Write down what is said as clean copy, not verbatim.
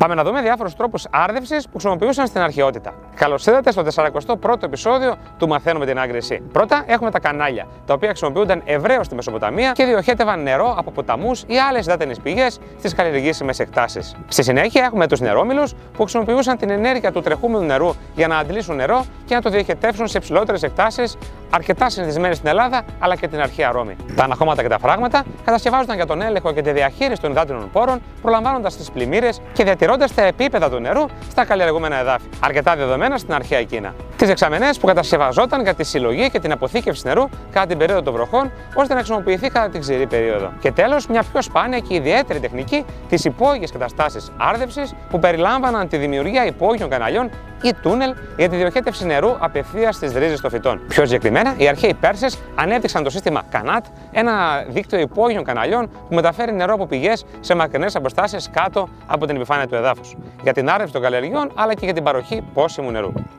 Πάμε να δούμε διάφορους τρόπους άρδευσης που χρησιμοποιούσαν στην αρχαιότητα. Καλώς ήρθατε στο 41ο επεισόδιο του Μαθαίνουμε την Άγκριση. Πρώτα έχουμε τα κανάλια, τα οποία χρησιμοποιούνταν ευρέως στη Μεσοποταμία και διοχέτευαν νερό από ποταμούς ή άλλες υδάτινες πηγές στις καλλιεργήσιμες εκτάσεις. Στη συνέχεια έχουμε τους νερόμυλους που χρησιμοποιούσαν την ενέργεια του τρεχούμενου νερού για να αντλήσουν νερό και να το διοχετεύσουν σε υψηλότερες εκτάσεις, αρκετά συνηθισμένες στην Ελλάδα αλλά και την αρχαία Ρώμη. Τα αναχώματα και τα φράγματα κατασκευάζονταν για τον έλεγχο και τη διαχείριση των υδάτινων πόρων, προλαμβάνοντας τις πλημμύρες και διατηρώντας τα επίπεδα του νερού στα καλλιεργούμενα εδάφη. Αρκετά δεδομένα στην αρχαία Κίνα. Τις δεξαμενές που κατασκευαζόταν για τη συλλογή και την αποθήκευση νερού κατά την περίοδο των βροχών, ώστε να χρησιμοποιηθεί κατά την ξηρή περίοδο. Και τέλος, μια πιο σπάνια και ιδιαίτερη τεχνική, τις υπόγειες καταστάσεις άρδευσης, που περιλάμβαναν τη δημιουργία υπόγειων καναλιών ή τούνελ για τη διοχέτευση νερού απευθείας στις ρίζες των φυτών. Πιο συγκεκριμένα, οι αρχαίοι Πέρσες ανέπτυξαν το σύστημα Κανάτ, ένα δίκτυο υπόγειων καναλιών που μεταφέρει νερό από πηγές σε μακρινές αποστάσεις κάτω από την επιφάνεια του εδάφους, για την άρδευση των καλλιεργειών αλλά και για την παροχή πόσιμου νερού.